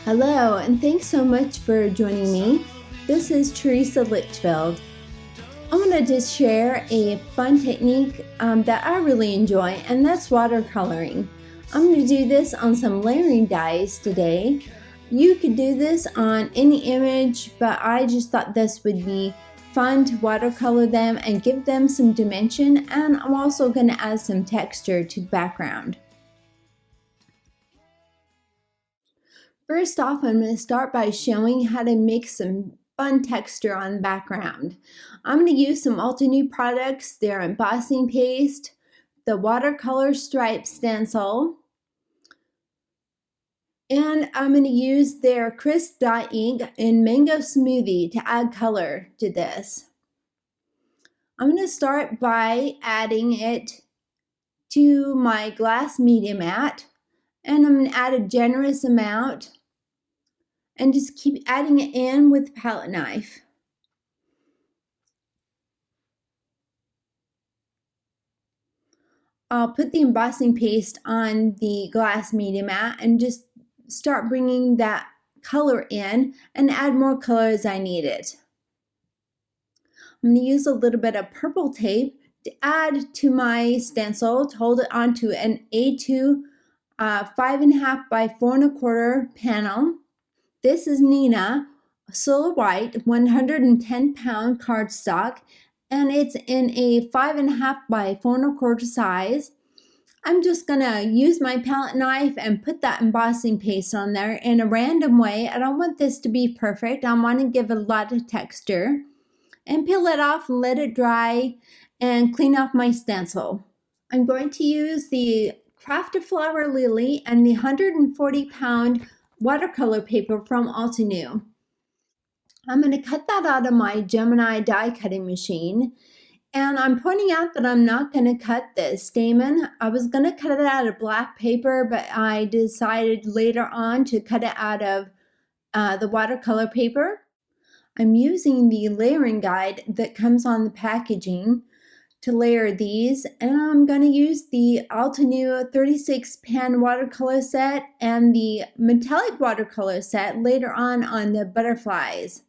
Hello, and thanks so much for joining me. This is Teresa Litchfield. I'm going to just share a fun technique that I really enjoy, and that's watercoloring. I'm going to do this on some layering dies today. You could do this on any image, but I just thought this would be fun to watercolor them and give them some dimension, and I'm also going to add some texture to the background. First off, I'm going to start by showing how to make some fun texture on the background. I'm going to use some Altenew products, their embossing paste, the watercolor stripe stencil, and I'm going to use their crisp dye ink in Mango Smoothie to add color to this. I'm going to start by adding it to my glass media mat, and I'm going to add a generous amount and just keep adding it in with the palette knife. I'll put the embossing paste on the glass media mat and just start bringing that color in and add more color as I need it. I'm going to use a little bit of purple tape to add to my stencil to hold it onto an A2 5.5 by 4 1/4 panel. This is Nina Solar White 110-pound cardstock, and it's in a 5.5 by 4 1/4 size. I'm just going to use my palette knife and put that embossing paste on there in a random way. I don't want this to be perfect. I want to give it a lot of texture. And peel it off and let it dry and clean off my stencil. I'm going to use the Crafted Flower Lily and the 140-pound watercolor paper from Altenew. I'm going to cut that out of my Gemini die cutting machine, and I'm pointing out that I'm not going to cut the stamen. I was going to cut it out of black paper, but I decided later on to cut it out of the watercolor paper. I'm using the layering guide that comes on the packaging to layer these, and I'm going to use the Altenew 36 pan watercolor set and the metallic watercolor set later on the butterflies.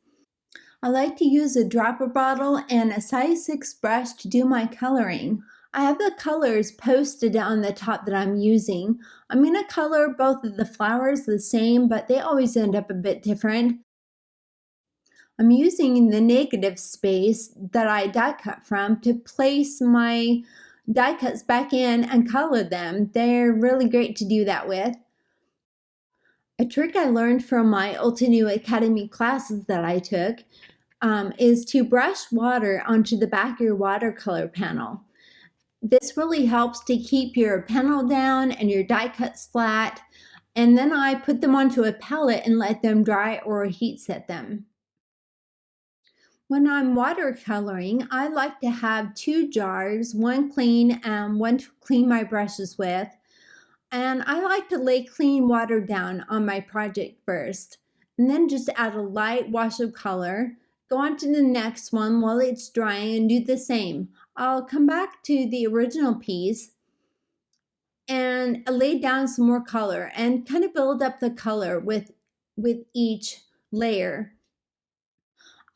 I like to use a dropper bottle and a size 6 brush to do my coloring. I have the colors posted on the top that I'm using. I'm going to color both of the flowers the same, but they always end up a bit different. I'm using the negative space that I die cut from to place my die cuts back in and color them. They're really great to do that with. A trick I learned from my Altenew Academy classes that I took is to brush water onto the back of your watercolor panel. This really helps to keep your panel down and your die cuts flat. And then I put them onto a palette and let them dry or heat set them. When I'm watercoloring, I like to have 2 jars, one clean and one to clean my brushes with. And I like to lay clean water down on my project first, and then just add a light wash of color. Go on to the next one while it's drying and do the same. I'll come back to the original piece and lay down some more color and kind of build up the color with each layer.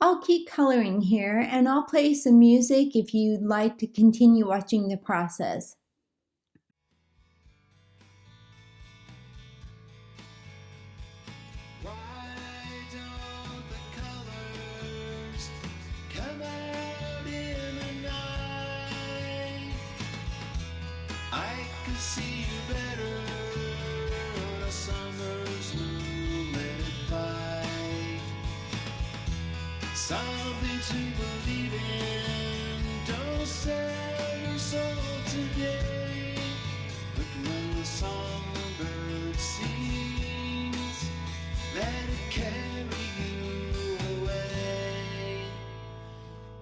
I'll keep coloring here, and I'll play some music if you'd like to continue watching the process. Why don't the colors come out in the night? I can see you better on a summer's moonlit fight. Something to believe in. Don't sell your soul today. But when the songbird sings, let it carry you away.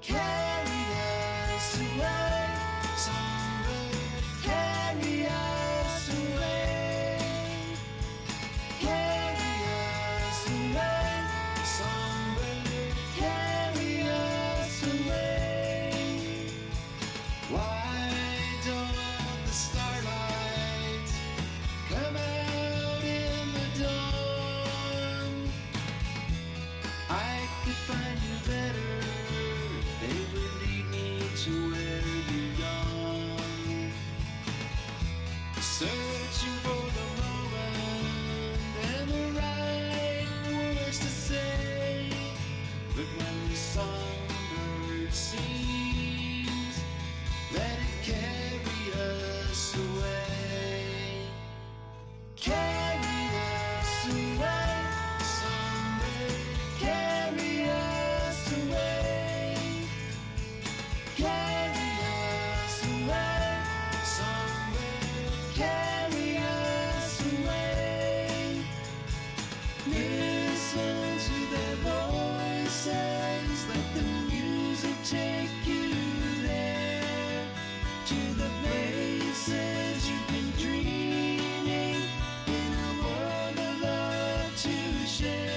Carry us away, songbird. Carry us away. Carry us away, songbird. Carry us away. Why don't the starlight come out in the dawn? Listen to their voices, let the music take you there, to the places you've been dreaming, in a world of love to share.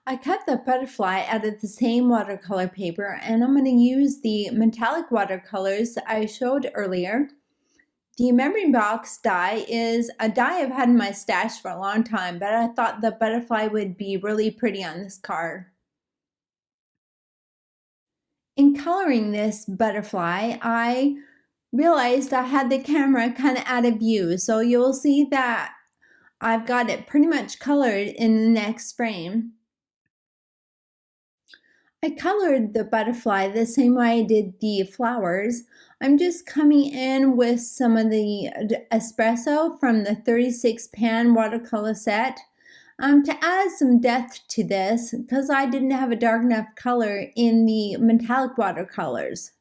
I cut the butterfly out of the same watercolor paper, and I'm going to use the metallic watercolors I showed earlier. The memory box die is a die I've had in my stash for a long time, but I thought the butterfly would be really pretty on this card. In coloring this butterfly, I realized I had the camera kind of out of view, so you'll see that I've got it pretty much colored in the next frame. I colored the butterfly the same way I did the flowers. I'm just coming in with some of the espresso from the 36 pan watercolor set to add some depth to this because I didn't have a dark enough color in the metallic watercolors.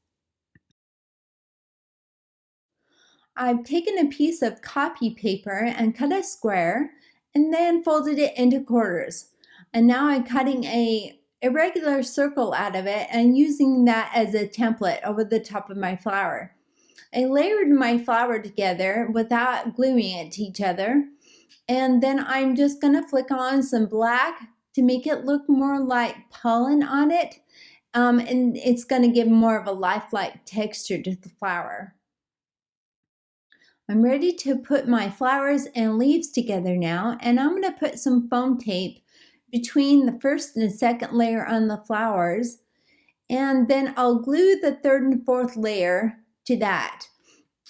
I've taken a piece of copy paper and cut a square and then folded it into quarters. And now I'm cutting a irregular circle out of it and using that as a template over the top of my flower. I layered my flower together without gluing it to each other. And then I'm just going to flick on some black to make it look more like pollen on it. And it's going to give more of a lifelike texture to the flower. I'm ready to put my flowers and leaves together now, and I'm going to put some foam tape between the first and second layer on the flowers, and then I'll glue the third and fourth layer to that.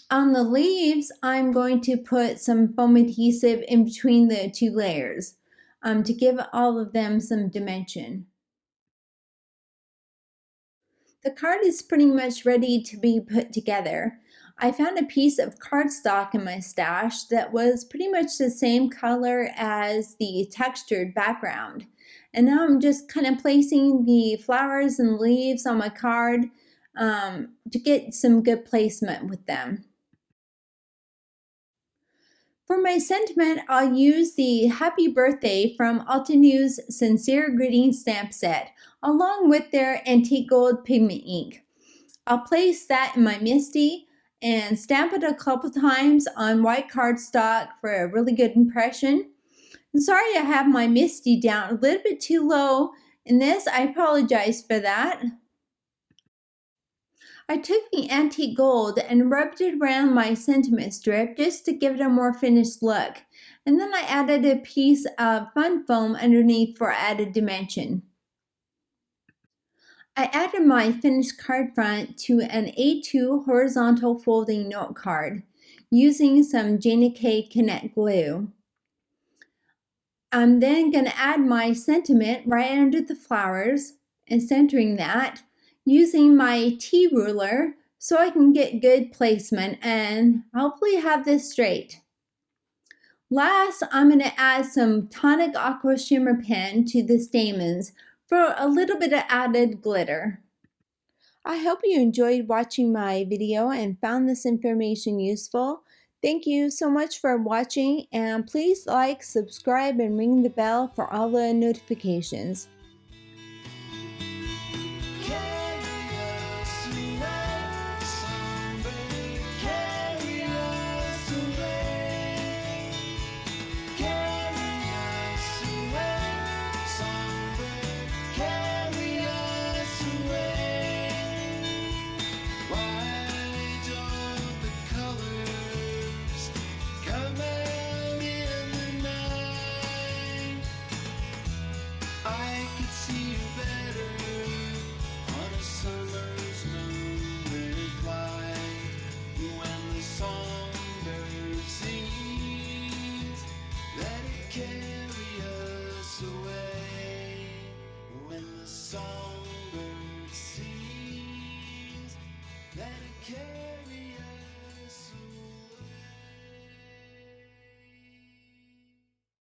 On the leaves, I'm going to put some foam adhesive in between the two layers to give all of them some dimension. The card is pretty much ready to be put together. I found a piece of cardstock in my stash that was pretty much the same color as the textured background. And now I'm just kind of placing the flowers and leaves on my card to get some good placement with them. For my sentiment, I'll use the Happy Birthday from Altenews Sincere Greetings stamp set, along with their antique gold pigment ink. I'll place that in my MISTI and stamp it a couple times on white cardstock for a really good impression. I'm sorry I have my MISTI down a little bit too low in this. I apologize for that. I took the antique gold and rubbed it around my sentiment strip just to give it a more finished look. And then I added a piece of fun foam underneath for added dimension. I added my finished card front to an A2 horizontal folding note card using some Jana K Connect glue. I'm then going to add my sentiment right under the flowers and centering that using my T ruler so I can get good placement and hopefully have this straight. Last, I'm going to add some tonic aqua shimmer pen to the stamens for a little bit of added glitter. I hope you enjoyed watching my video and found this information useful. Thank you so much for watching, and please like, subscribe, and ring the bell for all the notifications. I could see you better on a summer's moonlit flight. When the songbird sings, let it carry us away. When the songbird sings, let it carry